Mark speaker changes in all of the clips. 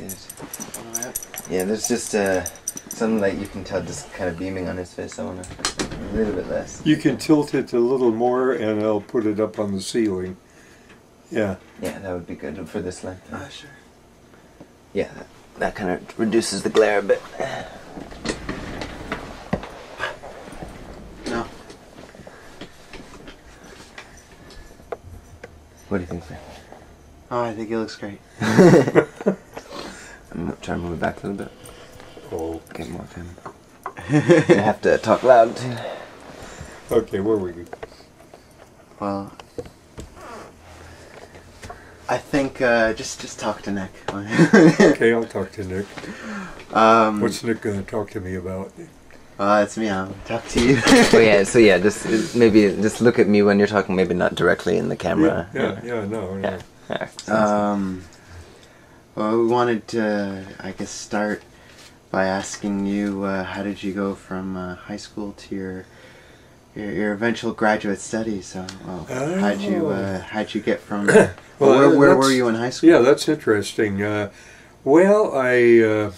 Speaker 1: good. Yeah, there's just some light you can tell just kind of beaming on his face. I want a little bit less.
Speaker 2: You can tilt it a little more and I'll put it up on the ceiling. Yeah.
Speaker 1: Yeah, that would be good for this light.
Speaker 3: Sure.
Speaker 1: Yeah, that kind of reduces the glare a bit.
Speaker 3: No.
Speaker 1: What do you think, Frank?
Speaker 3: Oh, I think it looks great.
Speaker 1: I'm going to try and move it back a little bit.
Speaker 2: Oh.
Speaker 1: Get more time. I have to talk loud too.
Speaker 2: Okay, where were you?
Speaker 3: Well, I think just talk to Nick.
Speaker 2: Okay, I'll talk to Nick. What's Nick going to talk to me about?
Speaker 3: It's me. I'll talk to you.
Speaker 1: Oh yeah, so yeah, just maybe just look at me when you're talking, maybe not directly in the camera.
Speaker 2: No.
Speaker 3: Well, we wanted to, I guess, start by asking you, how did you go from high school to your eventual graduate studies? How'd you get from? Well, where were you in high school?
Speaker 2: Yeah, that's interesting. Well, I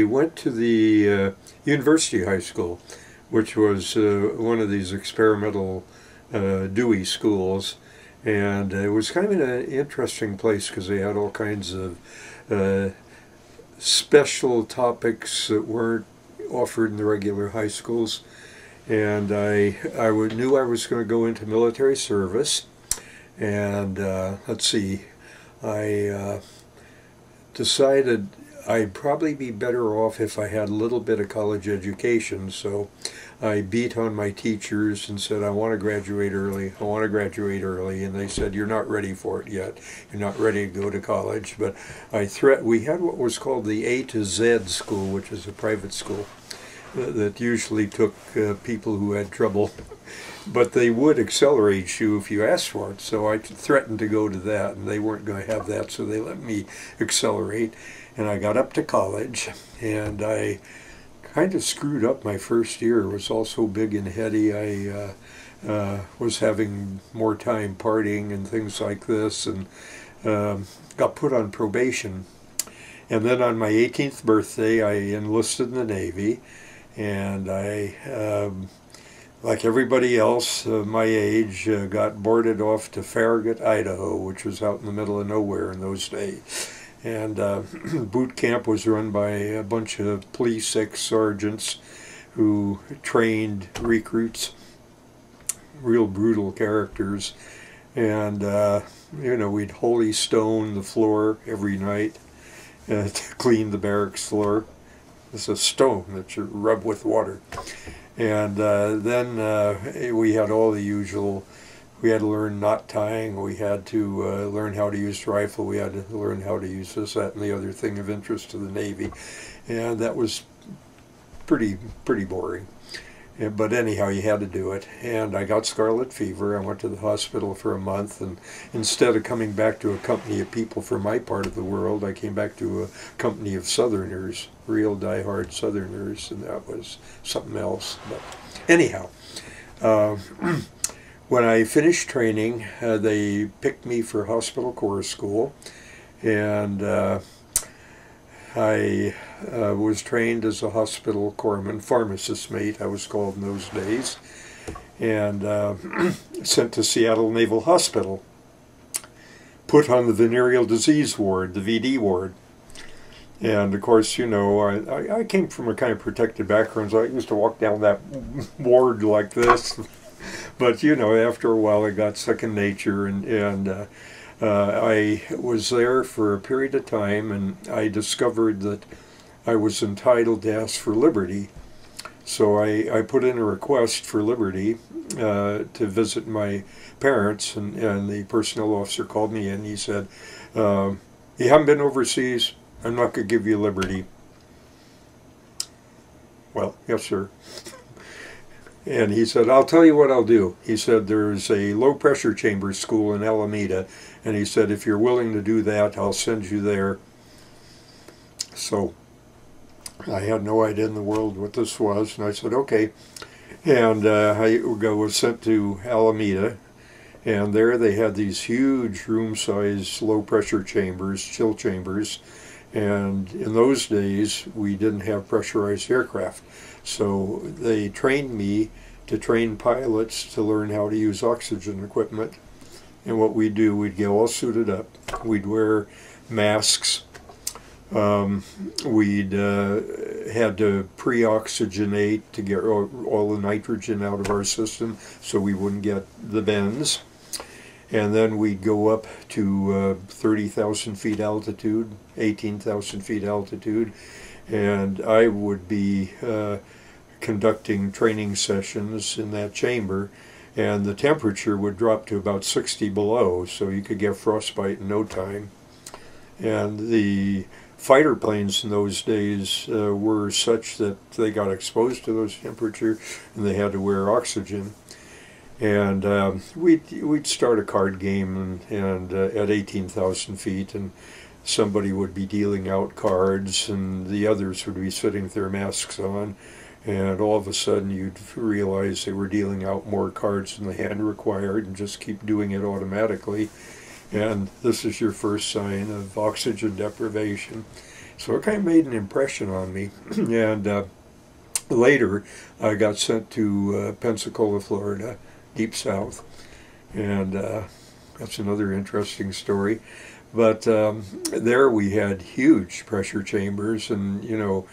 Speaker 2: went to the University High School, which was one of these experimental Dewey schools, and it was kind of an interesting place because they had all kinds of special topics that weren't offered in the regular high schools. And I knew I was going to go into military service, and let's see, I decided I'd probably be better off if I had a little bit of college education, so I beat on my teachers and said, I want to graduate early, and they said, you're not ready for it yet, you're not ready to go to college. But we had what was called the A to Z school, which is a private school that usually took people who had trouble, but they would accelerate you if you asked for it. So I threatened to go to that, and they weren't going to have that, so they let me accelerate. And I got up to college, and I kind of screwed up my first year. It was all so big and heady. I was having more time partying and things like this, and got put on probation. And then on my 18th birthday, I enlisted in the Navy. And I, like everybody else my age, got boarded off to Farragut, Idaho, which was out in the middle of nowhere in those days. And boot camp was run by a bunch of police ex-sergeants who trained recruits, real brutal characters. And, we'd holy stone the floor every night to clean the barracks floor. It's a stone that you rub with water. And then we had all the usual. We had to learn knot tying, we had to learn how to use the rifle, we had to learn how to use this, that, and the other thing of interest to the Navy. And that was pretty boring. But anyhow, you had to do it. And I got scarlet fever. I went to the hospital for a month, and instead of coming back to a company of people from my part of the world, I came back to a company of Southerners, real diehard Southerners, and that was something else. But anyhow, when I finished training, they picked me for hospital corps school, and I was trained as a hospital corpsman, pharmacist mate, I was called in those days, and sent to Seattle Naval Hospital, put on the venereal disease ward, the VD ward. And of course, I came from a kind of protected background, so I used to walk down that ward like this. But after a while, it got second nature, and I was there for a period of time, and I discovered that I was entitled to ask for liberty. So I put in a request for liberty to visit my parents, and the personnel officer called me in. He said, "You haven't been overseas. I'm not going to give you liberty." Well, yes, sir. And he said, "I'll tell you what I'll do." He said, "There's a low-pressure chamber school in Alameda," and he said, "If you're willing to do that, I'll send you there." So I had no idea in the world what this was, and I said, "Okay." And I was sent to Alameda, and there they had these huge room-size low-pressure chambers, chill chambers, And in those days, we didn't have pressurized aircraft. So they trained me to train pilots to learn how to use oxygen equipment. And what we'd do, we'd get all suited up. We'd wear masks. We'd had to pre-oxygenate to get all the nitrogen out of our system so we wouldn't get the bends. And then we'd go up to 30,000 feet altitude, 18,000 feet altitude, and I would be conducting training sessions in that chamber, and the temperature would drop to about 60 below, so you could get frostbite in no time. And the fighter planes in those days were such that they got exposed to those temperatures and they had to wear oxygen. And we'd start a card game and at 18,000 feet, and somebody would be dealing out cards and the others would be sitting with their masks on, and all of a sudden you'd realize they were dealing out more cards than the hand required and just keep doing it automatically. And this is your first sign of oxygen deprivation. So it kind of made an impression on me. And later I got sent to Pensacola, Florida, deep south, and that's another interesting story. But there we had huge pressure chambers, and you know,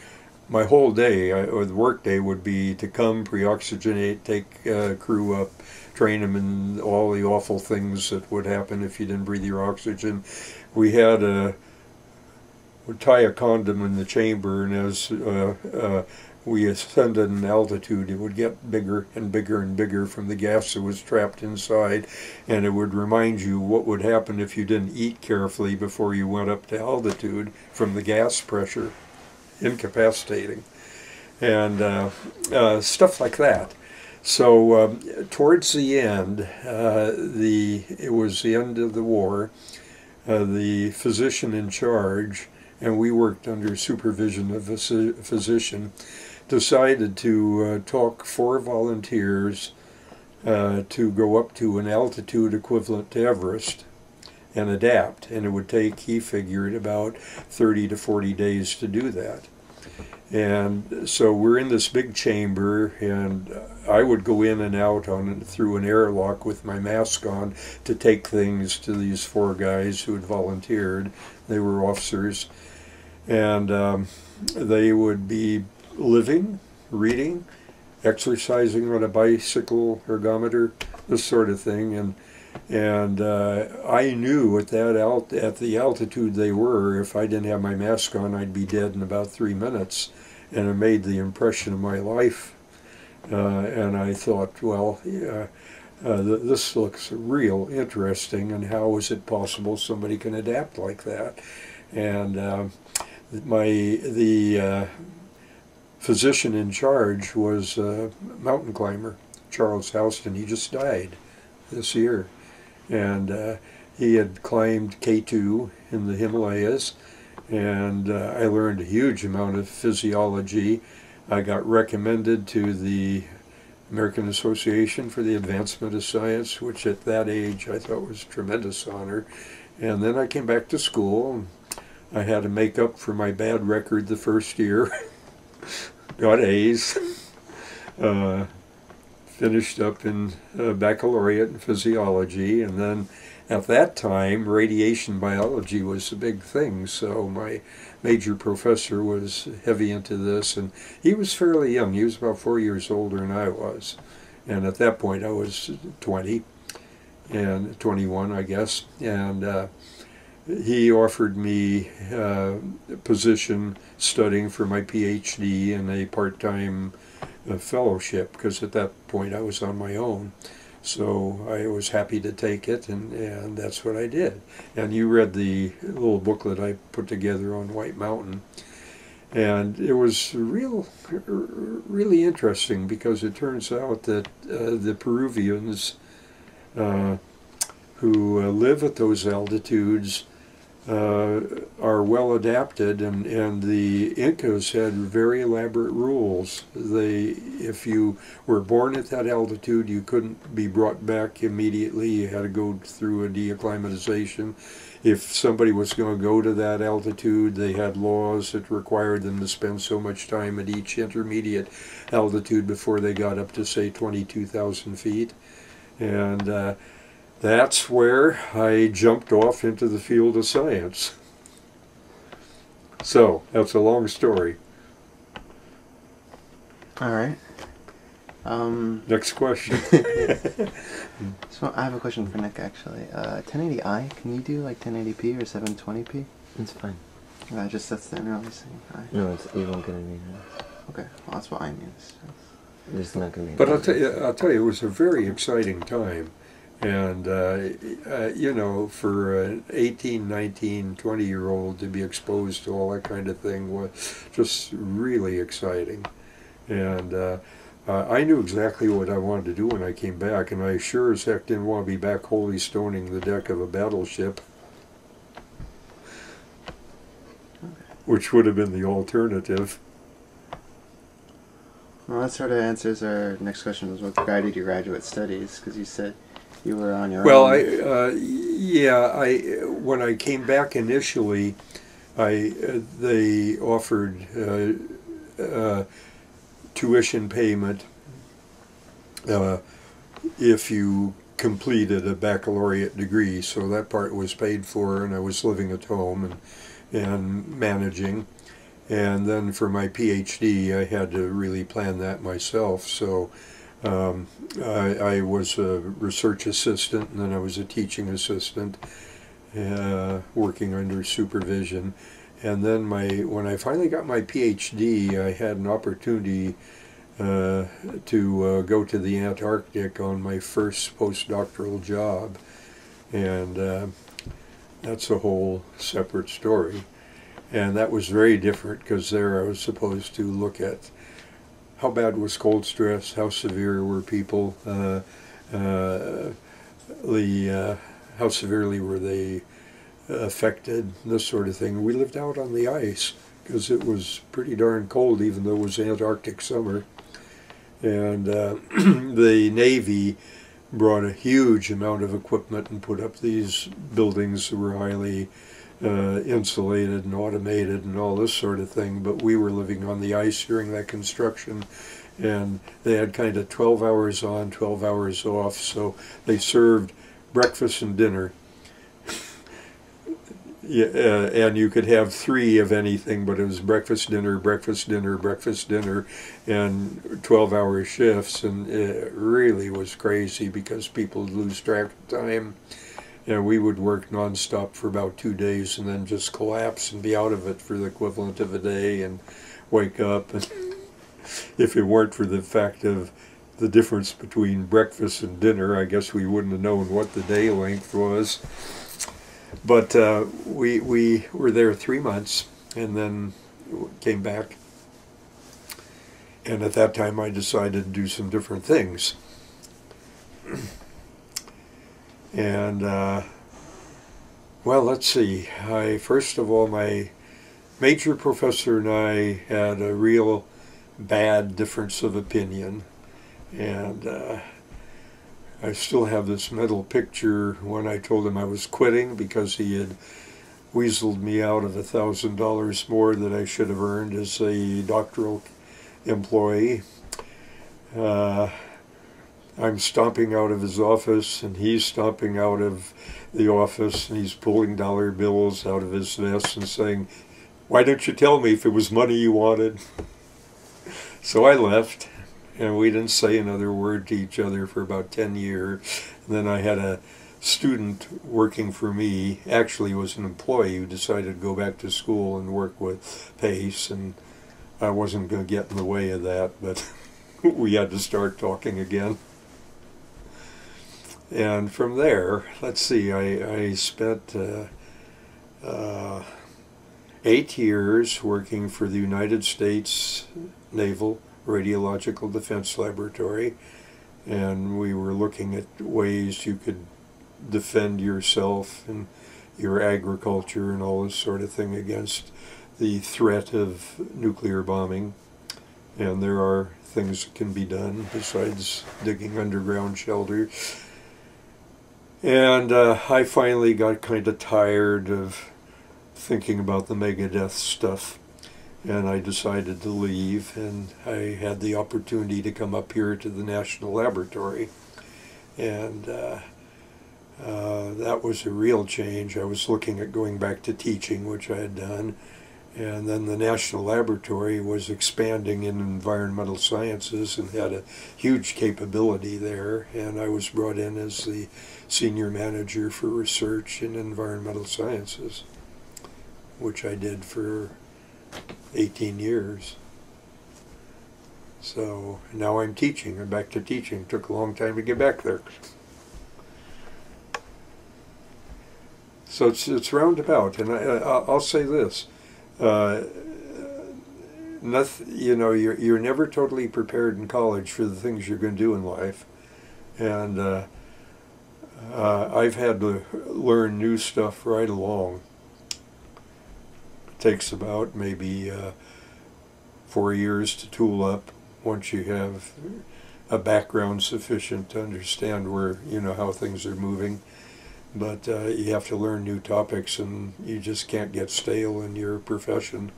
Speaker 2: my whole day, or the work day, would be to come, pre-oxygenate, take crew up, train them in all the awful things that would happen if you didn't breathe your oxygen. We had would tie a condom in the chamber, and as we ascended in altitude, it would get bigger and bigger and bigger from the gas that was trapped inside, and it would remind you what would happen if you didn't eat carefully before you went up to altitude from the gas pressure, incapacitating, and stuff like that. So towards the end, it was the end of the war, the physician in charge, and we worked under supervision of a physician, decided to talk 4 volunteers to go up to an altitude equivalent to Everest and adapt. And it would take, he figured, about 30 to 40 days to do that. And so we're in this big chamber, and I would go in and out through an airlock with my mask on to take things to these 4 guys who had volunteered. They were officers. And they would be living, reading, exercising on a bicycle ergometer, this sort of thing. And I knew at the altitude they were, if I didn't have my mask on, I'd be dead in about 3 minutes. And it made the impression of my life. And I thought, well, yeah, this looks real interesting, and how is it possible somebody can adapt like that? And the physician in charge was a mountain climber, Charles Houston. He just died this year, and he had climbed K2 in the Himalayas, and I learned a huge amount of physiology. I got recommended to the American Association for the Advancement of Science, which at that age I thought was a tremendous honor. And then I came back to school, and I had to make up for my bad record the first year. Got A's. Finished up in baccalaureate in physiology, and then at that time radiation biology was a big thing, so my major professor was heavy into this, and he was fairly young. He was about 4 years older than I was, and at that point I was 20 and 21, I guess, and he offered me a position studying for my PhD and a part-time fellowship, because at that point I was on my own. So I was happy to take it, and that's what I did. And you read the little booklet I put together on White Mountain. And it was really interesting, because it turns out that the Peruvians who live at those altitudes are well adapted, and the Incas had very elaborate rules. If you were born at that altitude, you couldn't be brought back immediately. You had to go through a deacclimatization. if somebody was going to go to that altitude, they had laws that required them to spend so much time at each intermediate altitude before they got up to, say, 22,000 feet. And that's where I jumped off into the field of science. So, that's a long story.
Speaker 3: All right.
Speaker 2: Next question.
Speaker 3: So I have a question for Nick, actually. 1080i, can you do like 1080p or 720p?
Speaker 1: It's fine.
Speaker 3: Just that's the interlacing.
Speaker 1: No, you won't get any.
Speaker 3: Okay, well that's what I mean.
Speaker 1: There's not going to be.
Speaker 2: But I'll tell you, it was a very exciting time. And, you know, for an 18, 19, 20-year-old to be exposed to all that kind of thing was just really exciting. And I knew exactly what I wanted to do when I came back, and I sure as heck didn't want to be back holy stoning the deck of a battleship, which would have been the alternative.
Speaker 3: Well, that sort of answers our next question, was what guided your graduate studies, because you said you were on your
Speaker 2: Well,
Speaker 3: own.
Speaker 2: when I came back initially, they offered tuition payment if you completed a baccalaureate degree, so that part was paid for, and I was living at home and managing. And then for my PhD, I had to really plan that myself. So I was a research assistant, and then I was a teaching assistant, working under supervision. And then when I finally got my PhD, I had an opportunity to go to the Antarctic on my first postdoctoral job. And that's a whole separate story. And that was very different, because there I was supposed to look at how bad was cold stress, how severe were people, how severely were they affected, this sort of thing. We lived out on the ice because it was pretty darn cold, even though it was Antarctic summer. And the Navy brought a huge amount of equipment and put up these buildings that were highly insulated and automated and all this sort of thing, but we were living on the ice during that construction, and they had kind of 12 hours on, 12 hours off, so they served breakfast and dinner. Yeah, and you could have 3 of anything, but it was breakfast, dinner, breakfast, dinner, breakfast, dinner, and 12-hour shifts, and it really was crazy because people would lose track of time. And we would work nonstop for about 2 days and then just collapse and be out of it for the equivalent of a day and wake up. And if it weren't for the fact of the difference between breakfast and dinner, I guess we wouldn't have known what the day length was. But we were there 3 months and then came back. And at that time I decided to do some different things. And, well, let's see. First of all, my major professor and I had a real bad difference of opinion. And I still have this mental picture when I told him I was quitting because he had weaseled me out of $1,000 more that I should have earned as a doctoral employee. I'm stomping out of his office, and he's stomping out of the office, and he's pulling dollar bills out of his vest and saying, "Why don't you tell me if it was money you wanted?" So I left, and we didn't say another word to each other for about 10 years. And then I had a student working for me, actually was an employee, who decided to go back to school and work with Pace, and I wasn't going to get in the way of that, but we had to start talking again. And from there, let's see, I spent 8 years working for the United States Naval Radiological Defense Laboratory, and we were looking at ways you could defend yourself and your agriculture and all this sort of thing against the threat of nuclear bombing. And there are things that can be done besides digging underground shelters. And I finally got kind of tired of thinking about the Megadeth stuff, and I decided to leave, and I had the opportunity to come up here to the National Laboratory, and that was a real change. I was looking at going back to teaching, which I had done, and then the National Laboratory was expanding in environmental sciences and had a huge capability there, and I was brought in as the senior manager for research in environmental sciences, which I did for 18 years. So now I'm teaching. I'm back to teaching. Took a long time to get back there. So it's roundabout, and I'll say this. Nothing, you know, you're never totally prepared in college for the things you're going to do in life, and I've had to learn new stuff right along. It takes about maybe 4 years to tool up once you have a background sufficient to understand where, you know, how things are moving. But you have to learn new topics, and you just can't get stale in your profession.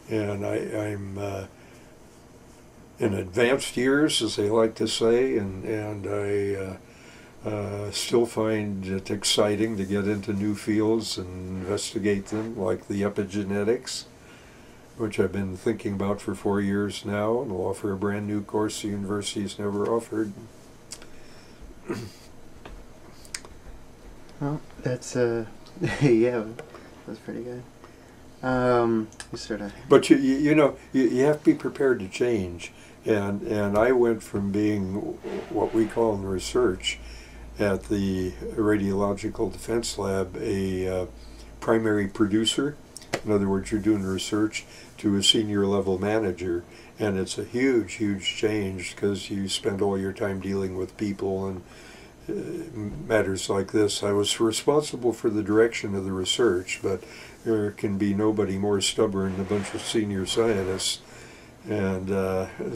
Speaker 2: And I'm in advanced years, as they like to say, and I still find it exciting to get into new fields and investigate them, like the epigenetics, which I've been thinking about for 4 years now, and will offer a brand new course the university's never offered.
Speaker 3: Well, that's yeah, that's pretty good. You sort of.
Speaker 2: But you know, you have to be prepared to change, and I went from being what we call in research at the Radiological Defense Lab a primary producer. In other words, you're doing research, to a senior level manager, and it's a huge, huge change because you spend all your time dealing with people and matters like this. I was responsible for the direction of the research, but there can be nobody more stubborn than a bunch of senior scientists, and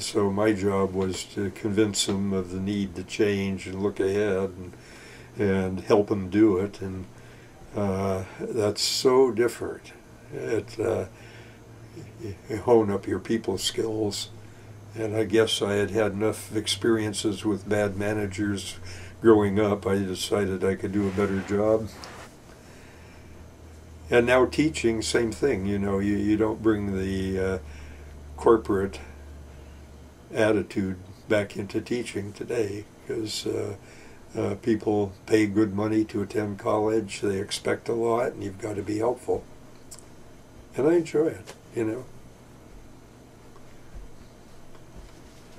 Speaker 2: so my job was to convince them of the need to change and look ahead and help them do it, and that's so different. You hone up your people skills, and I guess I had had enough experiences with bad managers growing up. I decided I could do a better job. And now teaching, same thing. You know, you don't bring the corporate attitude back into teaching today, because people pay good money to attend college. They expect a lot, and you've got to be helpful. And I enjoy it, you know.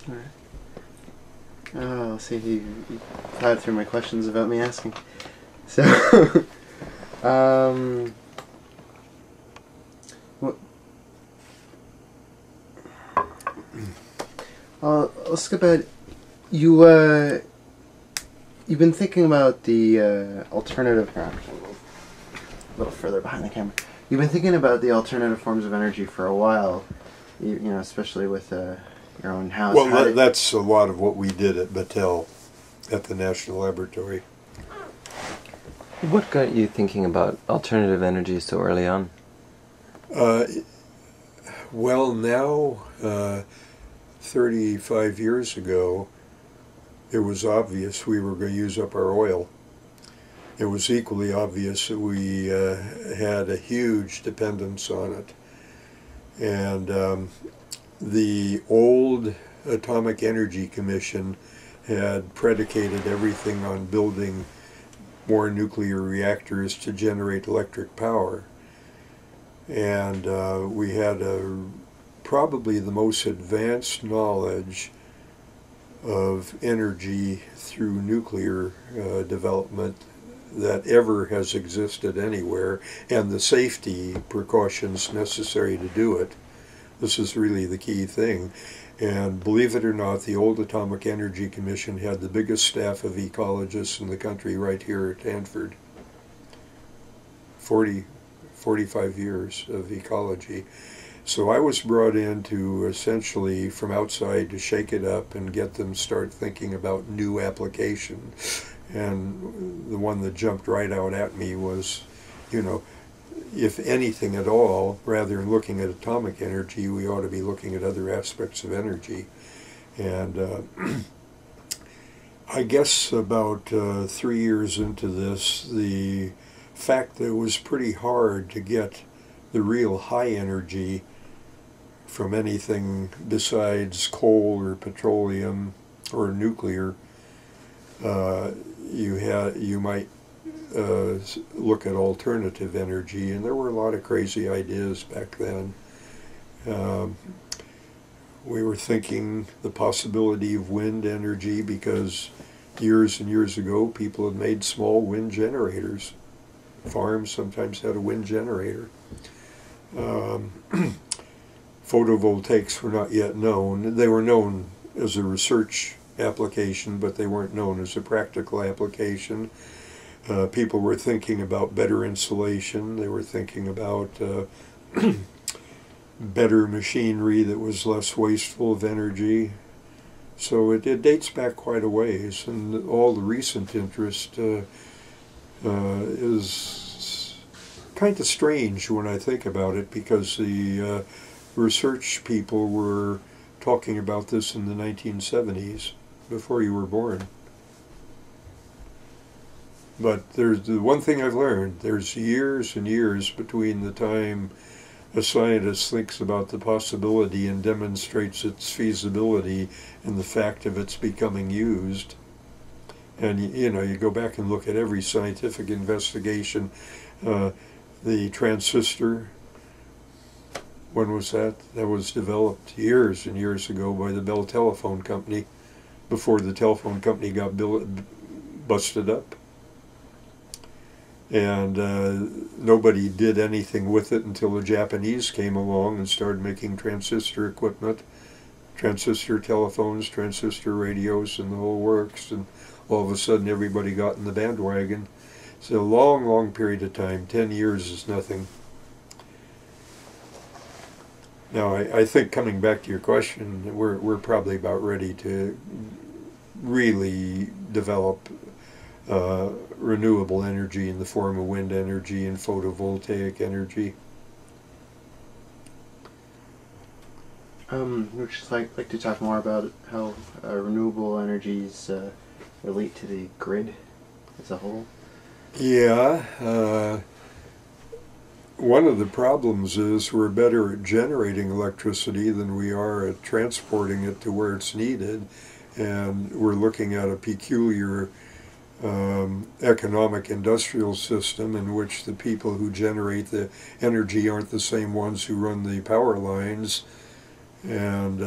Speaker 3: All right. I'll see if you plowed through my questions about me asking. So, I'll skip ahead. You've been thinking about the alternative. Here, actually, a little further behind the camera. You've been thinking about the alternative forms of energy for a while. You know, especially with your own house.
Speaker 2: Well, that's a lot of what we did at Battelle, at the National Laboratory.
Speaker 1: What got you thinking about alternative energy so early on?
Speaker 2: Well, now, 35 years ago, it was obvious we were going to use up our oil. It was equally obvious that we had a huge dependence on it. And the old Atomic Energy Commission had predicated everything on building more nuclear reactors to generate electric power. And we had probably the most advanced knowledge of energy through nuclear development that ever has existed anywhere, and the safety precautions necessary to do it. This is really the key thing. And believe it or not, the old Atomic Energy Commission had the biggest staff of ecologists in the country right here at Hanford. 45 years of ecology. So I was brought in to essentially from outside to shake it up and get them start thinking about new application. And the one that jumped right out at me was, you know, if anything at all, rather than looking at atomic energy, we ought to be looking at other aspects of energy. And I guess about 3 years into this, the fact that it was pretty hard to get the real high energy from anything besides coal or petroleum or nuclear, you might look at alternative energy, and there were a lot of crazy ideas back then. We were thinking the possibility of wind energy because years and years ago people had made small wind generators. Farms sometimes had a wind generator. Photovoltaics were not yet known. They were known as a research application, but they weren't known as a practical application. People were thinking about better insulation. They were thinking about better machinery that was less wasteful of energy. So it dates back quite a ways, and all the recent interest is kind of strange when I think about it, because the research people were talking about this in the 1970s, before you were born. But there's the one thing I've learned, there's years and years between the time a scientist thinks about the possibility and demonstrates its feasibility and the fact of its becoming used. And you know, you go back and look at every scientific investigation. The transistor, when was that? That was developed years and years ago by the Bell Telephone Company, before the telephone company got busted up. And nobody did anything with it until the Japanese came along and started making transistor equipment, transistor telephones, transistor radios, and the whole works. And all of a sudden everybody got in the bandwagon. It's a long, long period of time. 10 years is nothing. Now, I think, coming back to your question, we're probably about ready to really develop renewable energy in the form of wind energy and photovoltaic energy.
Speaker 3: Would you like to talk more about how renewable energies relate to the grid as a whole?
Speaker 2: Yeah. One of the problems is we're better at generating electricity than we are at transporting it to where it's needed, and we're looking at a peculiar economic industrial system in which the people who generate the energy aren't the same ones who run the power lines, and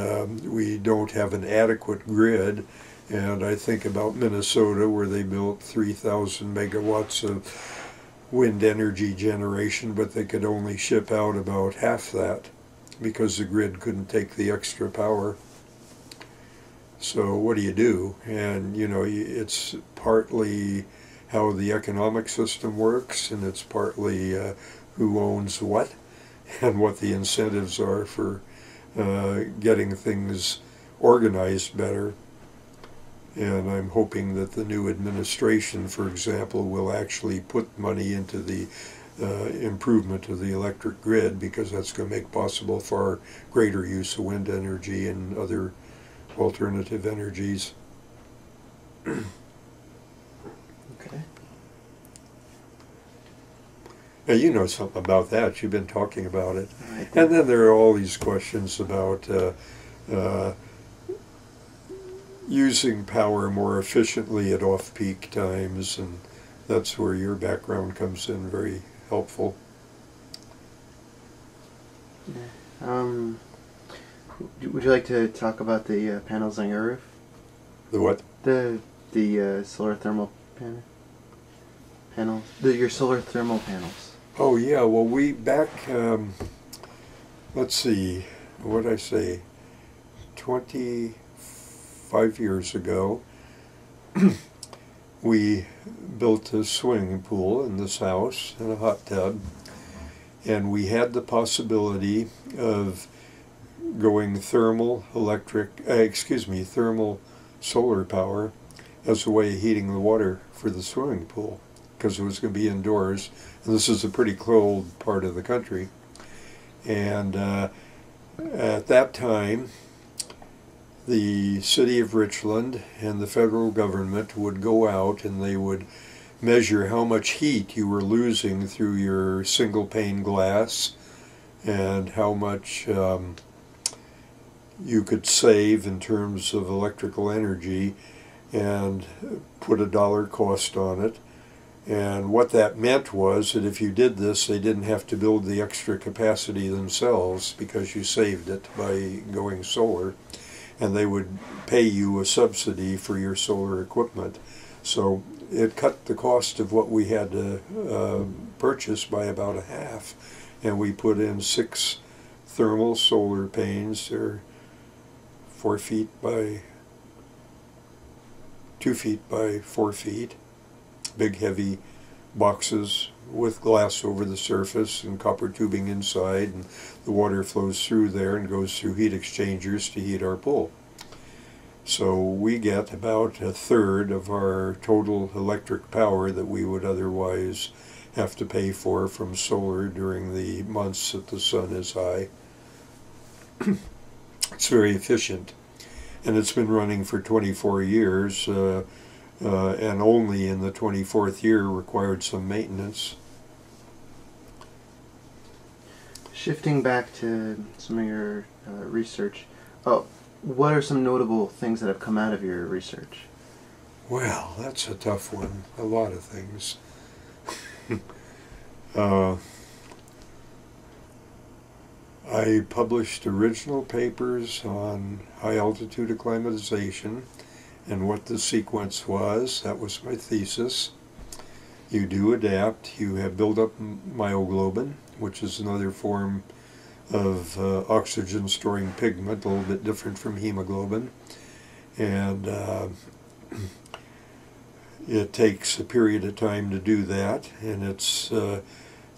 Speaker 2: we don't have an adequate grid. And I think about Minnesota, where they built 3,000 megawatts of wind energy generation, but they could only ship out about half that because the grid couldn't take the extra power. So what do? And you know, it's partly how the economic system works, and it's partly who owns what and what the incentives are for getting things organized better. And I'm hoping that the new administration, for example, will actually put money into the improvement of the electric grid, because that's going to make possible far greater use of wind energy and other alternative energies.
Speaker 3: Okay.
Speaker 2: Now, you know something about that. You've been talking about it. And then there are all these questions about using power more efficiently at off-peak times, and that's where your background comes in very helpful.
Speaker 3: Yeah. Would you like to talk about the panels on your roof?
Speaker 2: The what?
Speaker 3: The solar thermal panels. Your solar thermal panels.
Speaker 2: Oh yeah. Well, we back. Let's see. What did I say? 25 years ago, we built a swimming pool in this house and a hot tub. and we had the possibility of going thermal solar power as a way of heating the water for the swimming pool, because it was going to be indoors, and this is a pretty cold part of the country. And at that time, the city of Richland and the federal government would go out and they would measure how much heat you were losing through your single pane glass and how much you could save in terms of electrical energy, and put a dollar cost on it. And what that meant was that if you did this, they didn't have to build the extra capacity themselves because you saved it by going solar, and they would pay you a subsidy for your solar equipment. So it cut the cost of what we had to purchase by about a half, and we put in 6 thermal solar panes. They're 4 feet by 2 feet by 4 feet, big heavy boxes with glass over the surface and copper tubing inside, and the water flows through there and goes through heat exchangers to heat our pool. So we get about 1/3 of our total electric power that we would otherwise have to pay for from solar during the months that the sun is high. It's very efficient, and it's been running for 24 years, and only in the 24th year required some maintenance.
Speaker 3: Shifting back to some of your research, what are some notable things that have come out of your research?
Speaker 2: Well, that's a tough one. A lot of things. I published original papers on high altitude acclimatization and what the sequence was. That was my thesis. You do adapt. You have built up myoglobin, which is another form of oxygen storing pigment, a little bit different from hemoglobin. And it takes a period of time to do that, and it's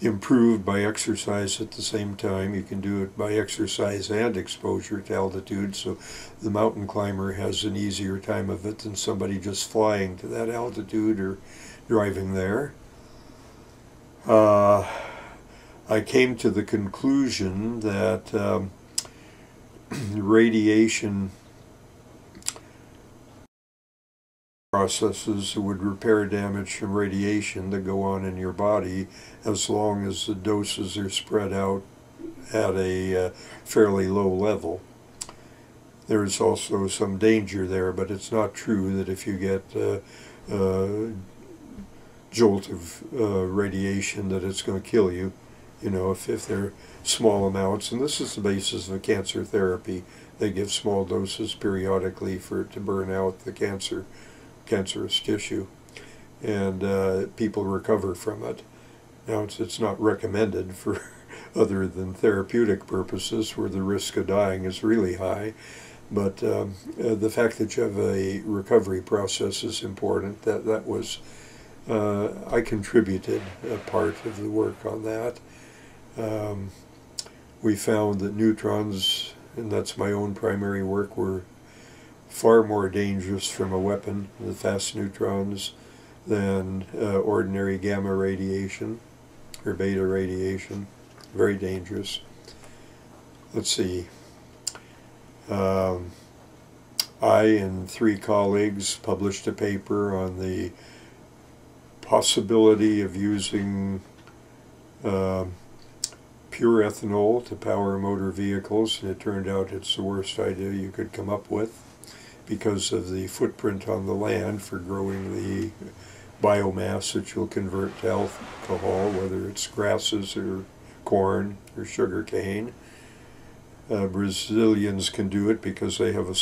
Speaker 2: improved by exercise at the same time. You can do it by exercise and exposure to altitude, so the mountain climber has an easier time of it than somebody just flying to that altitude or driving there. I came to the conclusion that radiation processes would repair damage from radiation that go on in your body as long as the doses are spread out at a fairly low level. There's also some danger there, but it's not true that if you get a jolt of radiation that it's going to kill you. You know, if they're small amounts, and this is the basis of cancer therapy. They give small doses periodically for it to burn out the cancerous tissue, and people recover from it. Now it's not recommended for other than therapeutic purposes where the risk of dying is really high, but the fact that you have a recovery process is important. That was I contributed a part of the work on that. We found that neutrons, and that's my own primary work, were far more dangerous from a weapon, the fast neutrons, than ordinary gamma radiation or beta radiation. Very dangerous. Let's see. I and 3 colleagues published a paper on the possibility of using pure ethanol to power motor vehicles, and it turned out it's the worst idea you could come up with because of the footprint on the land for growing the biomass that you'll convert to alcohol, whether it's grasses or corn or sugar cane. Brazilians can do it because they have a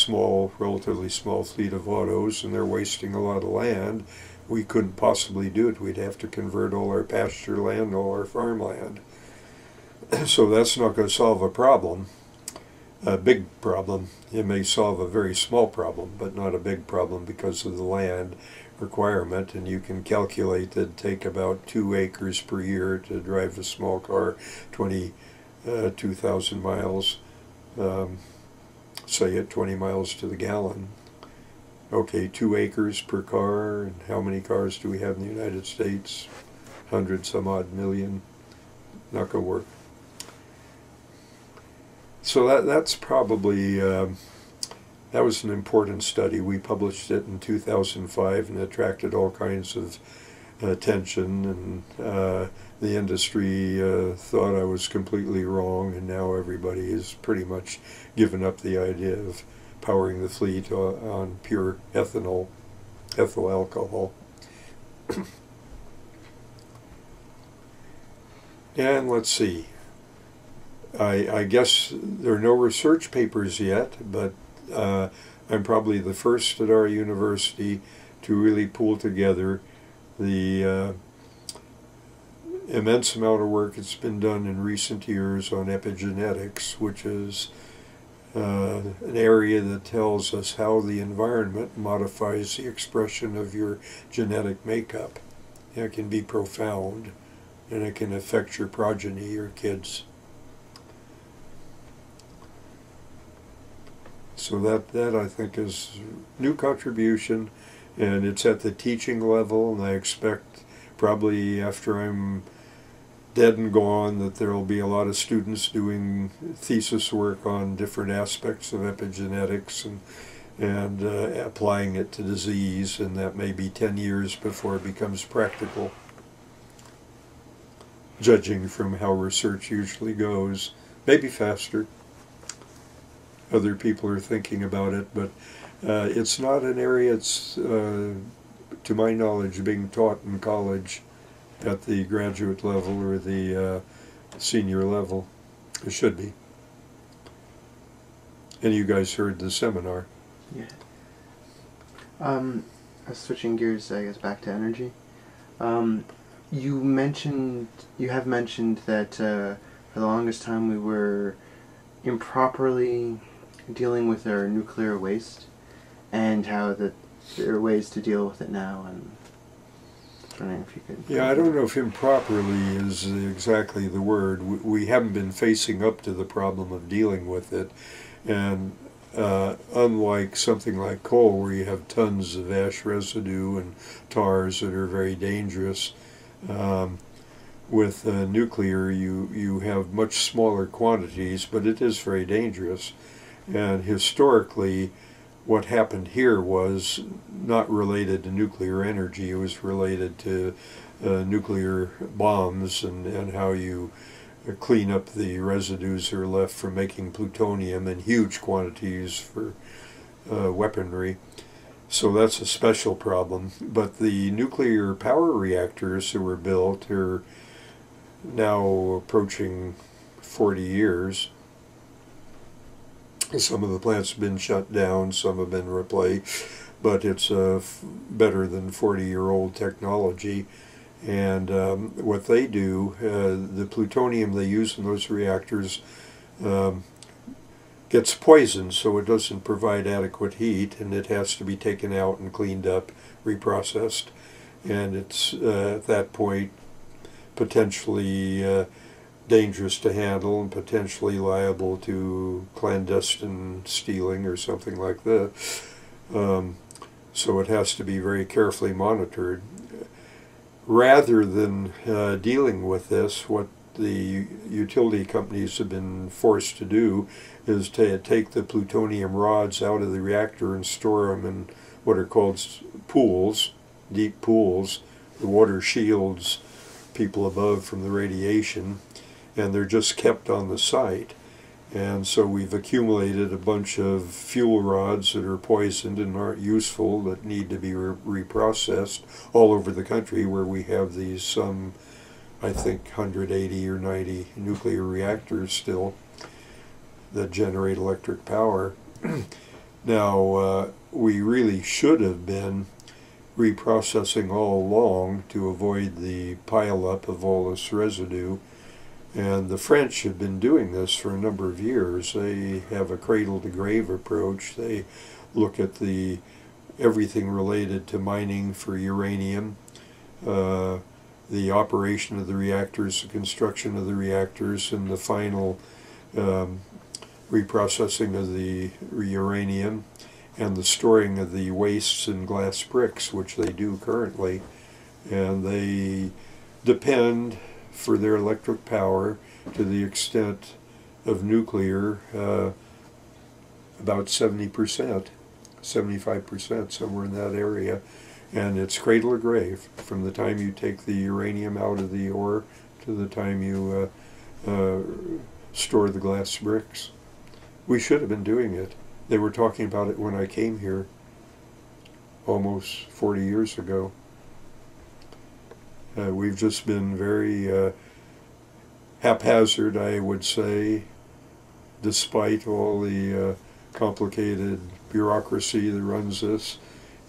Speaker 2: relatively small fleet of autos, and they're wasting a lot of land. We couldn't possibly do it. We'd have to convert all our pasture land, all our farmland. So that's not going to solve a problem, a big problem. It may solve a very small problem, but not a big problem because of the land requirement, and you can calculate that it'd take about 2 acres per year to drive a small car 22,000 miles, say at 20 miles to the gallon. Okay, 2 acres per car, and how many cars do we have in the United States? 100 some odd million. Not gonna work. So that's probably, that was an important study. We published it in 2005 and attracted all kinds of attention, and the industry thought I was completely wrong, and now everybody has pretty much given up the idea of powering the fleet on pure ethanol, ethyl alcohol. And let's see, I guess there are no research papers yet, but I'm probably the first at our university to really pull together the immense amount of work that's been done in recent years on epigenetics, which is an area that tells us how the environment modifies the expression of your genetic makeup. It can be profound, and it can affect your progeny, your kids. So that I think is new contribution, and it's at the teaching level, and I expect probably after I'm dead and gone that there will be a lot of students doing thesis work on different aspects of epigenetics and applying it to disease, and that may be 10 years before it becomes practical, judging from how research usually goes. Maybe faster. Other people are thinking about it, but it's not an area that's, to my knowledge, being taught in college at the graduate level or the senior level. It should be. And you guys heard the seminar.
Speaker 3: Yeah. Switching gears, I guess, back to energy. You have mentioned that for the longest time we were improperly dealing with our nuclear waste, and how that there are ways to deal with it now, and I was wondering if you could...
Speaker 2: Yeah, I don't know if improperly is exactly the word. We haven't been facing up to the problem of dealing with it, and unlike something like coal where you have tons of ash residue and tars that are very dangerous, with nuclear you have much smaller quantities, but it is very dangerous. And historically, what happened here was not related to nuclear energy. It was related to nuclear bombs and how you clean up the residues that are left from making plutonium in huge quantities for weaponry. So that's a special problem. But the nuclear power reactors that were built are now approaching 40 years. Some of the plants have been shut down, some have been replaced, but it's better than 40-year-old technology. And what they do, the plutonium they use in those reactors gets poisoned, so it doesn't provide adequate heat, and it has to be taken out and cleaned up, reprocessed. And it's at that point potentially dangerous to handle and potentially liable to clandestine stealing or something like that. So it has to be very carefully monitored. Rather than dealing with this, what the utility companies have been forced to do is to take the plutonium rods out of the reactor and store them in what are called pools, deep pools. The water shields people above from the radiation, and they're just kept on the site. And so we've accumulated a bunch of fuel rods that are poisoned and aren't useful, that need to be reprocessed all over the country, where we have these I think 180 or 90 nuclear reactors still that generate electric power. Now, we really should have been reprocessing all along to avoid the pileup of all this residue. And the French have been doing this for a number of years. They have a cradle-to-grave approach. They look at the everything related to mining for uranium, the operation of the reactors, the construction of the reactors, and the final reprocessing of the uranium, and the storing of the wastes in glass bricks, which they do currently. And they depend for their electric power to the extent of nuclear, about 70%, 75%, somewhere in that area. And it's cradle or grave from the time you take the uranium out of the ore to the time you store the glass bricks. We should have been doing it. They were talking about it when I came here almost 40 years ago. We've just been very haphazard, I would say, despite all the complicated bureaucracy that runs this,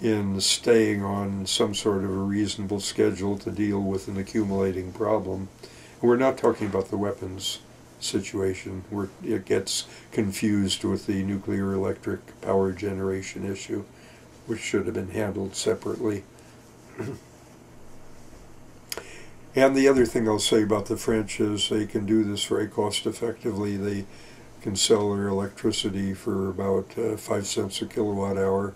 Speaker 2: in staying on some sort of a reasonable schedule to deal with an accumulating problem. And we're not talking about the weapons situation, where it gets confused with the nuclear electric power generation issue, which should have been handled separately. And the other thing I'll say about the French is they can do this very cost effectively. They can sell their electricity for about 5 cents a kilowatt hour,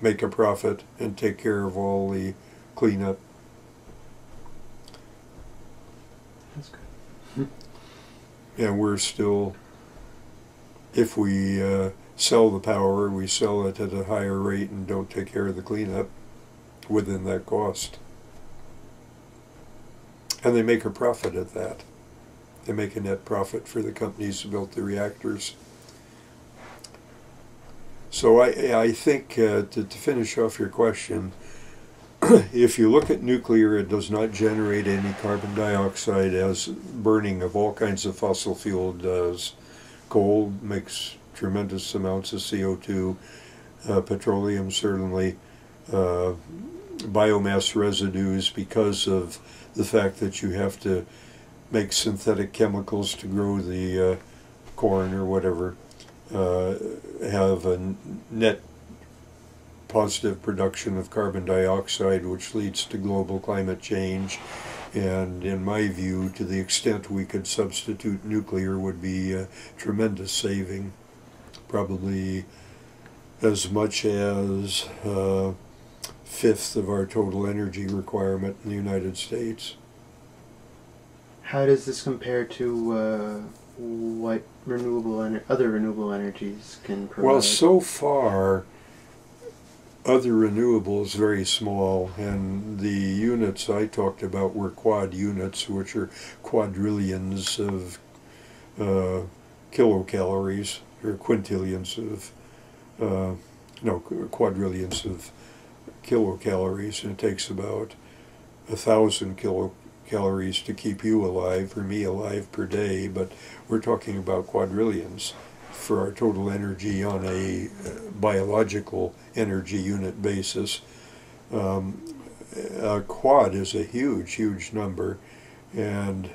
Speaker 2: make a profit, and take care of all the cleanup.
Speaker 3: That's good.
Speaker 2: And we're still, if we sell the power, we sell it at a higher rate and don't take care of the cleanup within that cost. And they make a profit at that. They make a net profit for the companies who built the reactors. So I think, to finish off your question, if you look at nuclear, it does not generate any carbon dioxide as burning of all kinds of fossil fuel does. Coal makes tremendous amounts of CO2, petroleum certainly, biomass residues because of the fact that you have to make synthetic chemicals to grow the corn or whatever, have a net positive production of carbon dioxide, which leads to global climate change. And in my view, to the extent we could substitute nuclear would be a tremendous saving, probably as much as a fifth of our total energy requirement in the United States.
Speaker 3: How does this compare to what other renewable energies can provide?
Speaker 2: Well, so far, other renewables very small, and the units I talked about were quad units, which are quadrillions of kilocalories, or quintillions of, quadrillions of kilocalories, and it takes about 1,000 kilocalories to keep you alive, or me alive, per day, but we're talking about quadrillions for our total energy on a biological energy unit basis. A quad is a huge, huge number, and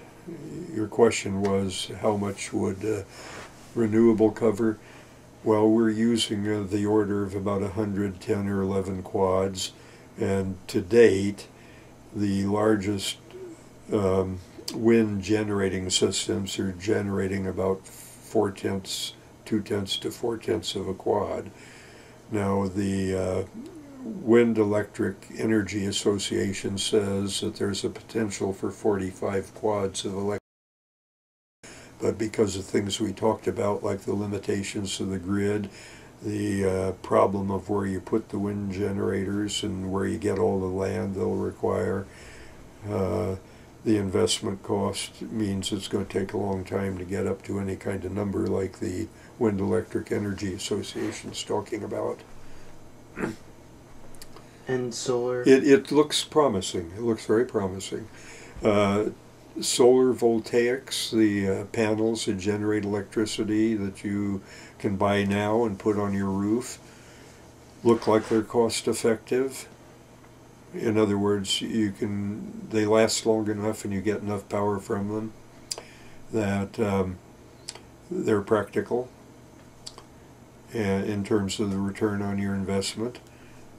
Speaker 2: your question was how much would renewable cover? Well, we're using the order of about 110 or 11 quads, and to date, the largest wind generating systems are generating about 2/10 to 4/10 of a quad. Now, the Wind Electric Energy Association says that there's a potential for 45 quads of electric, but because of things we talked about, like the limitations of the grid, the problem of where you put the wind generators and where you get all the land they'll require, the investment cost means it's going to take a long time to get up to any kind of number like the Wind Electric Energy Association is talking about.
Speaker 3: And solar?
Speaker 2: It looks promising. It looks very promising. Solar voltaics, the panels that generate electricity that you can buy now and put on your roof, look like they're cost effective. In other words, they last long enough and you get enough power from them that they're practical. in terms of the return on your investment.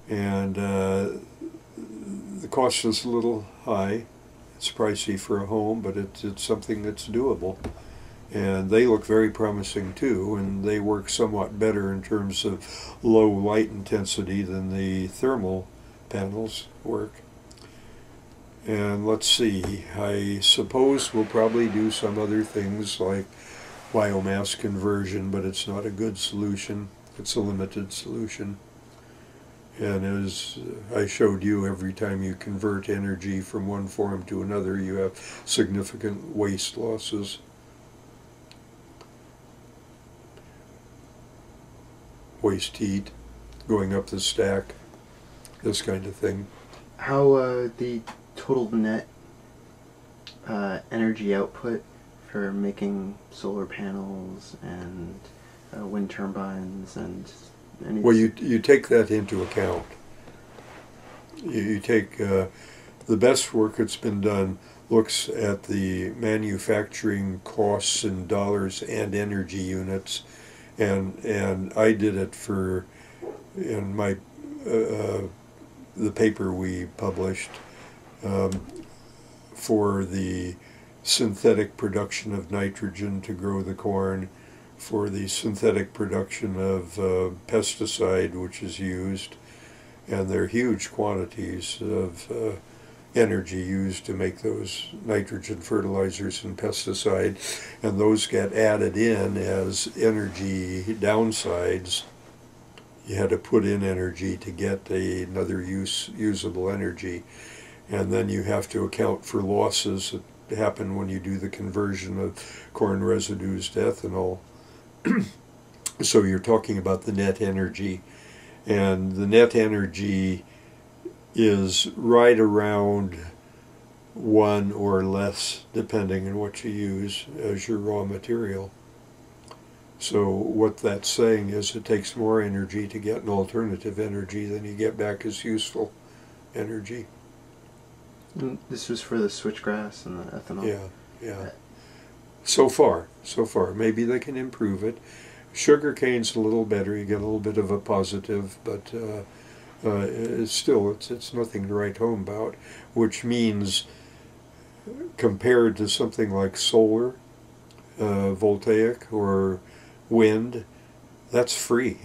Speaker 2: And the cost is a little high. It's pricey for a home, but it's something that's doable. And they look very promising too, and they work somewhat better in terms of low light intensity than the thermal panels work. And let's see, I suppose we'll probably do some other things like biomass conversion, but it's not a good solution. It's a limited solution. And as I showed you, every time you convert energy from one form to another, you have significant waste losses. Waste heat going up the stack, this kind of thing.
Speaker 3: How the total net energy output for making solar panels and wind turbines and any...
Speaker 2: Well, you take that into account. You take the best work that's been done looks at the manufacturing costs in dollars and energy units, and I did it for in my the paper we published for the synthetic production of nitrogen to grow the corn, for the synthetic production of pesticide which is used, and there are huge quantities of energy used to make those nitrogen fertilizers and pesticide, and those get added in as energy downsides. You had to put in energy to get another usable energy, and then you have to account for losses that happen when you do the conversion of corn residues to ethanol. So you're talking about the net energy, and the net energy is right around 1 or less, depending on what you use as your raw material. So what that's saying is it takes more energy to get an alternative energy than you get back as useful energy.
Speaker 3: And this was for the switchgrass and the ethanol?
Speaker 2: Yeah. So far. Maybe they can improve it. Sugarcane's a little better. You get a little bit of a positive, but it's nothing to write home about, which means compared to something like solar, voltaic, or wind, that's free.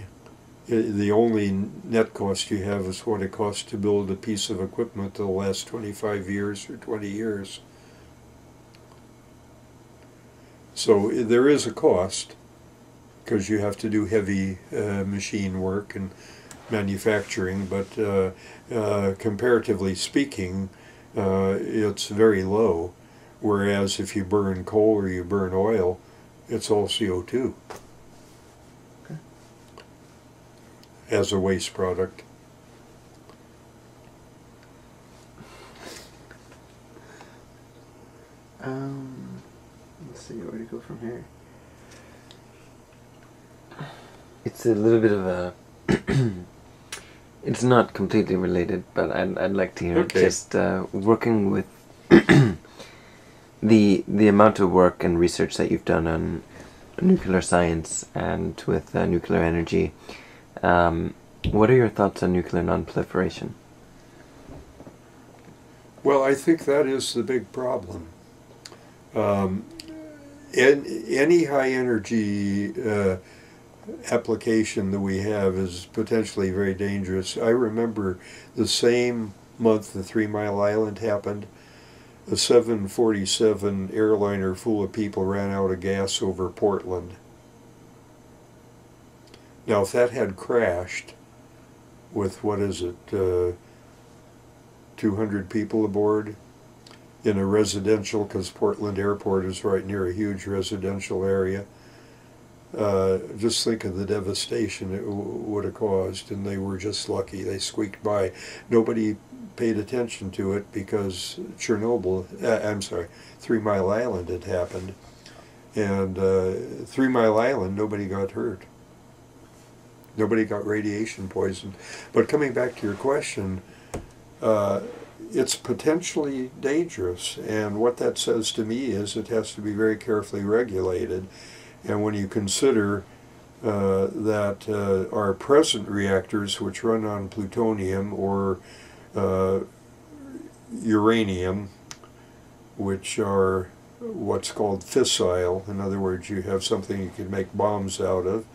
Speaker 2: The only net cost you have is what it costs to build a piece of equipment that'll last 25 years or 20 years. So there is a cost, because you have to do heavy machine work and manufacturing, but comparatively speaking, it's very low. Whereas if you burn coal or you burn oil, it's all CO2 as a waste product.
Speaker 3: Let's see where to go from here.
Speaker 4: It's a little bit of a it's not completely related, but I'd like to hear just working with the amount of work and research that you've done on nuclear science and with nuclear energy. What are your thoughts on nuclear non-proliferation?
Speaker 2: Well, I think that is the big problem. Any high energy application that we have is potentially very dangerous. I remember the same month the 3 Mile Island happened, a 747 airliner full of people ran out of gas over Portland. Now, if that had crashed with, 200 people aboard in a residential, because Portland Airport is right near a huge residential area, just think of the devastation it would have caused, and they were just lucky. They squeaked by. Nobody paid attention to it because 3 Mile Island had happened. And 3 Mile Island, nobody got hurt. Nobody got radiation poisoned. But coming back to your question, it's potentially dangerous, and what that says to me is it has to be very carefully regulated. And when you consider that our present reactors, which run on plutonium or uranium, which are what's called fissile. In other words, you have something you can make bombs out of.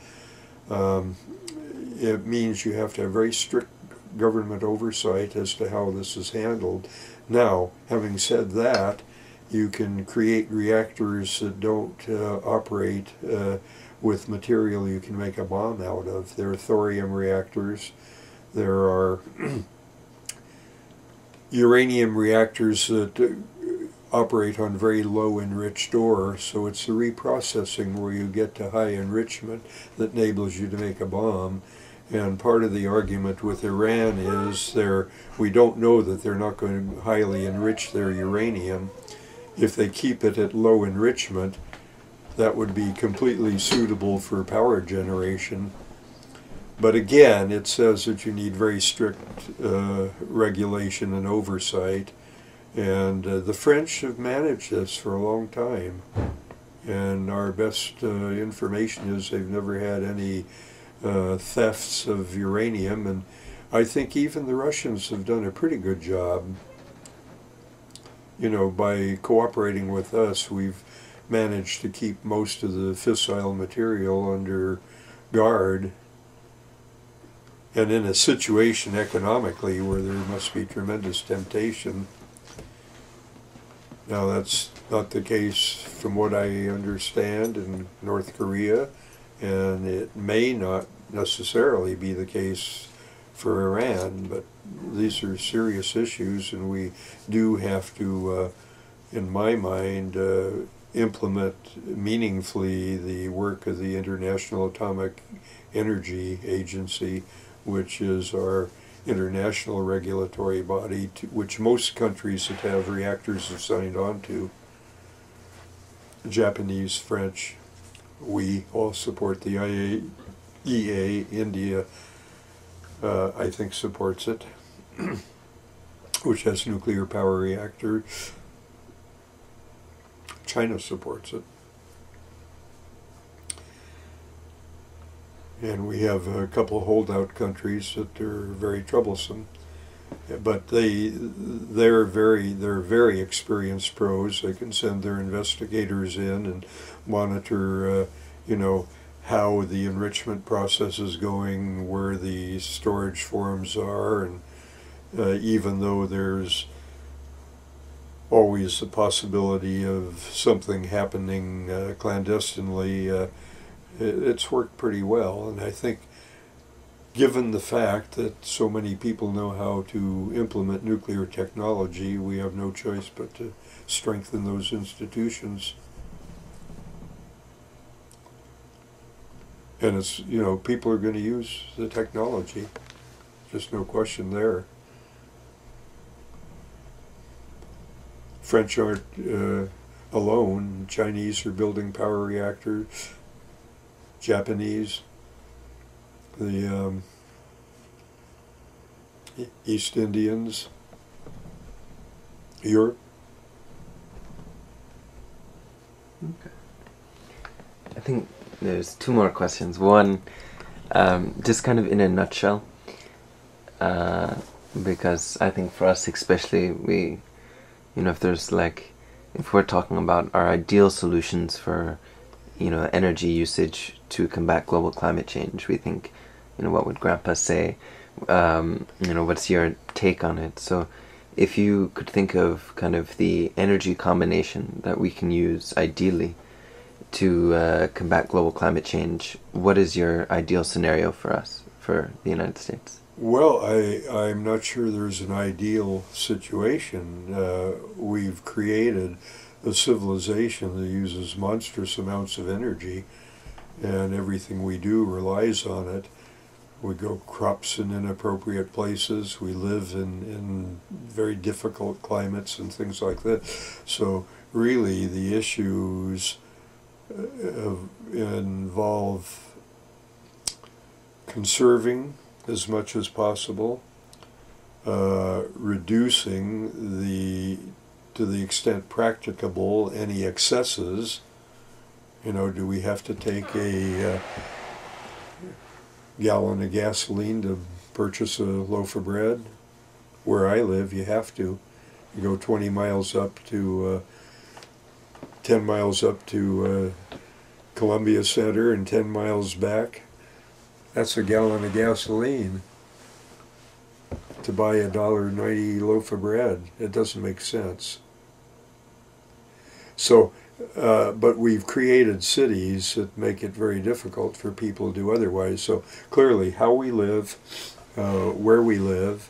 Speaker 2: It means you have to have very strict government oversight as to how this is handled. Now, having said that, you can create reactors that don't operate with material you can make a bomb out of. There are thorium reactors. There are uranium reactors that operate on very low enriched ore, so it's the reprocessing where you get to high enrichment that enables you to make a bomb. And part of the argument with Iran is we don't know that they're not going to highly enrich their uranium. If they keep it at low enrichment, that would be completely suitable for power generation. But again, it says that you need very strict regulation and oversight. And the French have managed this for a long time. And our best information is they've never had any thefts of uranium. And I think even the Russians have done a pretty good job. You know, by cooperating with us, we've managed to keep most of the fissile material under guard. And in a situation economically where there must be tremendous temptation. Now that's not the case from what I understand in North Korea, and it may not necessarily be the case for Iran, but these are serious issues, and we do have to, in my mind, implement meaningfully the work of the International Atomic Energy Agency, which is our international regulatory body, which most countries that have reactors have signed on to. Japanese, French, we all support the IAEA. India, I think, supports it, which has nuclear power reactors. China supports it. And we have a couple of holdout countries that are very troublesome, but they're very experienced pros. They can send their investigators in and monitor, you know, how the enrichment process is going, where the storage forms are, and even though there's always the possibility of something happening clandestinely. It's worked pretty well, and I think given the fact that so many people know how to implement nuclear technology, we have no choice but to strengthen those institutions. And it's, you know, people are going to use the technology, just no question there. French aren't alone. Chinese are building power reactors. Japanese, the East Indians, Europe.
Speaker 4: Okay. I think there's two more questions. One, just kind of in a nutshell, because I think for us especially, we, you know, if we're talking about our ideal solutions for, you know, energy usage to combat global climate change, we think, you know, what would Grandpa say? You know, what's your take on it? So if you could think of kind of the energy combination that we can use ideally to combat global climate change, what is your ideal scenario for us, for the United States?
Speaker 2: Well, I'm not sure there's an ideal situation. We've created a civilization that uses monstrous amounts of energy, and everything we do relies on it. We grow crops in inappropriate places. We live in very difficult climates and things like that. So really the issues involve conserving as much as possible, reducing to the extent practicable any excesses. You know, do we have to take a gallon of gasoline to purchase a loaf of bread. Where I live, you have to. You go 20 miles up to, 10 miles up to Columbia Center and 10 miles back. That's a gallon of gasoline to buy a $1.90 loaf of bread. It doesn't make sense. So, but we've created cities that make it very difficult for people to do otherwise. So clearly, how we live, where we live,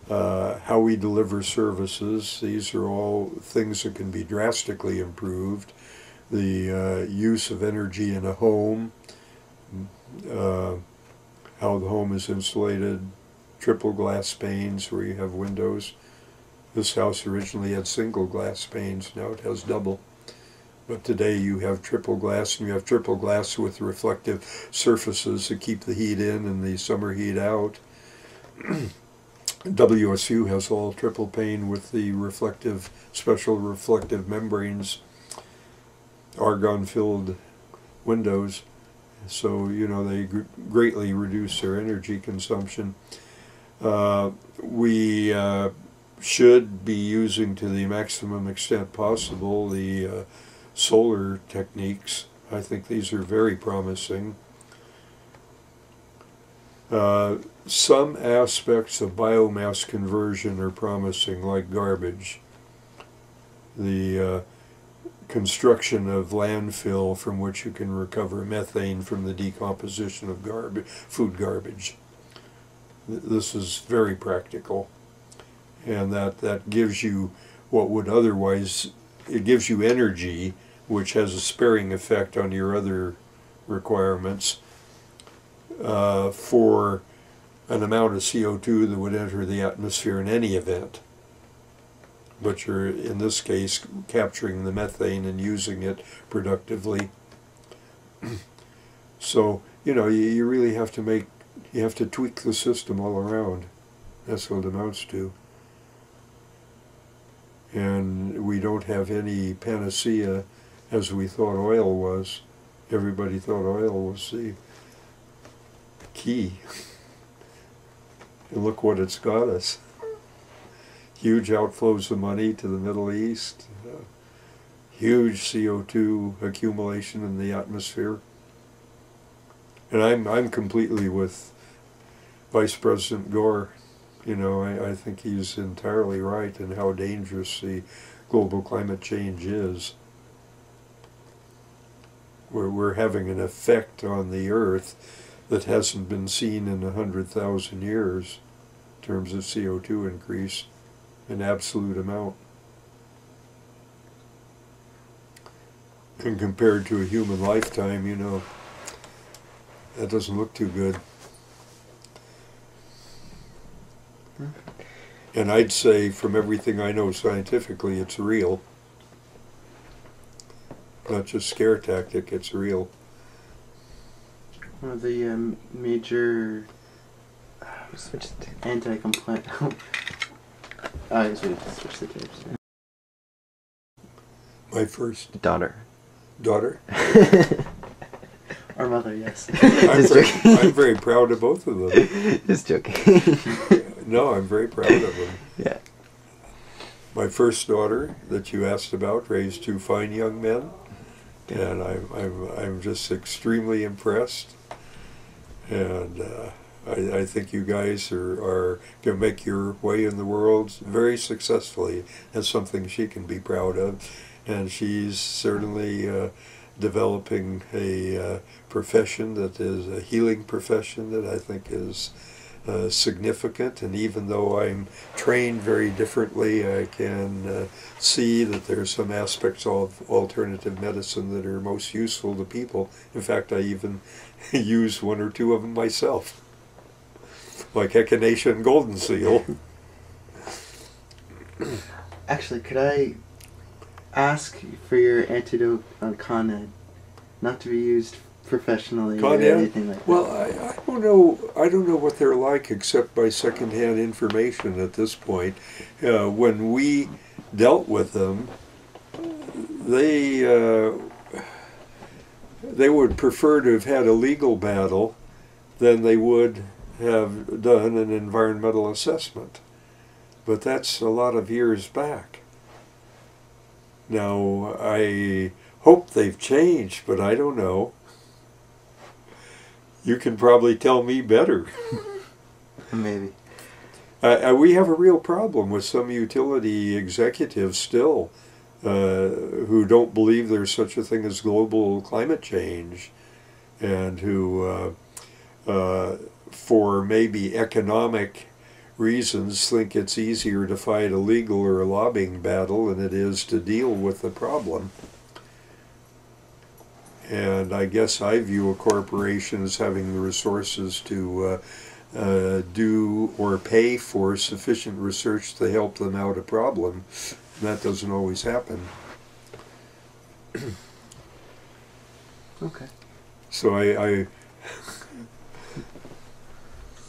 Speaker 2: how we deliver services, these are all things that can be drastically improved. The use of energy in a home, how the home is insulated, triple glass panes where you have windows. This house originally had single glass panes, now it has double. But today you have triple glass, and you have triple glass with reflective surfaces that keep the heat in and the summer heat out. WSU has all triple pane with the reflective, special reflective membranes, argon-filled windows. So, you know, they greatly reduce their energy consumption. We should be using to the maximum extent possible the solar techniques. I think these are very promising. Some aspects of biomass conversion are promising, like garbage. The construction of landfill from which you can recover methane from the decomposition of food garbage. This is very practical, and that gives you what would otherwise, it gives you energy, which has a sparing effect on your other requirements, for an amount of CO2 that would enter the atmosphere in any event. But you're, in this case, capturing the methane and using it productively. So, you know, you really have to you have to tweak the system all around. That's what it amounts to. And we don't have any panacea as we thought oil was. Everybody thought oil was the key. And look what it's got us. Huge outflows of money to the Middle East, huge CO2 accumulation in the atmosphere. And I'm completely with Vice President Gore. You know, I think he's entirely right in how dangerous the global climate change is. We're having an effect on the Earth that hasn't been seen in 100,000 years in terms of CO2 increase, an absolute amount. And compared to a human lifetime, you know, that doesn't look too good. And I'd say, from everything I know scientifically, it's real. Not just scare tactic, it's real.
Speaker 3: One of the major anti-compliant... I was going to switch the tapes.
Speaker 2: My first
Speaker 4: Daughter.
Speaker 3: Our mother, yes.
Speaker 2: I'm very proud of both of them.
Speaker 4: Just joking.
Speaker 2: No, I'm very proud of them.
Speaker 4: Yeah.
Speaker 2: My first daughter that you asked about raised two fine young men, and I'm just extremely impressed. And I think you guys are going to make your way in the world very successfully. That's something she can be proud of. And she's certainly developing a profession that is a healing profession that I think is significant. And even though I'm trained very differently, I can see that there's some aspects of alternative medicine that are most useful to people. In fact, I even use one or two of them myself, like echinacea and golden seal.
Speaker 3: Actually, could I ask for your antidote on Con Ed, not to be used professionally
Speaker 2: Con
Speaker 3: or
Speaker 2: Ed?
Speaker 3: anything like that?
Speaker 2: Well, I don't know. I don't know what they're like except by secondhand information at this point. When we dealt with them, they would prefer to have had a legal battle then they would have done an environmental assessment. But that's a lot of years back. Now, I hope they've changed, but I don't know. You can probably tell me better.
Speaker 4: Maybe.
Speaker 2: We have a real problem with some utility executives still who don't believe there's such a thing as global climate change, and who, for maybe economic reasons, think it's easier to fight a legal or a lobbying battle than it is to deal with the problem. And I guess I view a corporation as having the resources to do or pay for sufficient research to help them out a problem. And that doesn't always happen.
Speaker 3: Okay.
Speaker 2: So I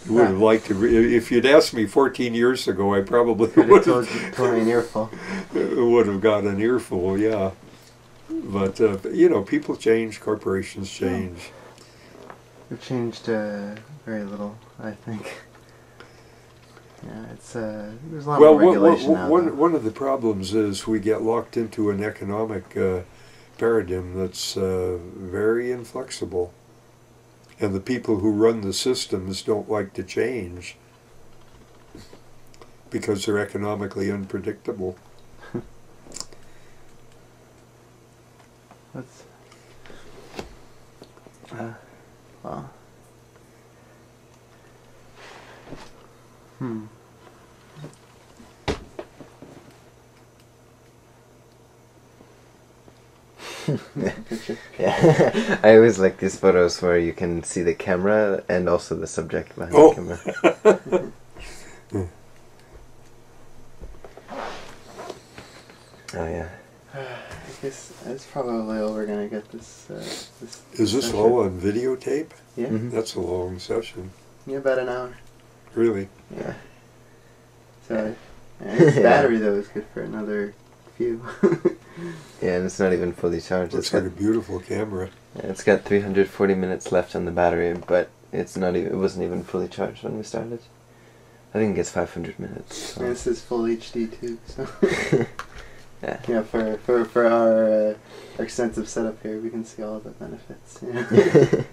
Speaker 2: would have liked to, if you'd asked me 14 years ago, I probably would have
Speaker 3: told me an earful.
Speaker 2: Would have got an earful, yeah. But, you know, people change, corporations change.
Speaker 3: We've changed very little, I think. Yeah, it's there's a lot more regulation now.
Speaker 2: One of the problems is we get locked into an economic paradigm that's very inflexible. And the people who run the systems don't like to change because they're economically unpredictable.
Speaker 3: Let's. Well.
Speaker 4: Yeah, I always like these photos where you can see the camera and also the subject behind the camera. Oh yeah.
Speaker 3: I guess that's probably all we're gonna get this.
Speaker 2: Is this
Speaker 3: session.
Speaker 2: all on videotape?
Speaker 3: Yeah.
Speaker 4: Mhm.
Speaker 2: That's a long session.
Speaker 3: Yeah, about an hour.
Speaker 2: Really?
Speaker 3: Yeah. So, its battery though is good for another few.
Speaker 4: Yeah, and it's not even fully charged.
Speaker 2: Looks like a beautiful camera.
Speaker 4: Yeah, it's got 340 minutes left on the battery, but it's not even. It wasn't even fully charged when we started. I think it gets 500 minutes. So.
Speaker 3: And this is full HD too, so.
Speaker 4: Yeah.
Speaker 3: Yeah, for our extensive setup here, we can see all the benefits. Yeah.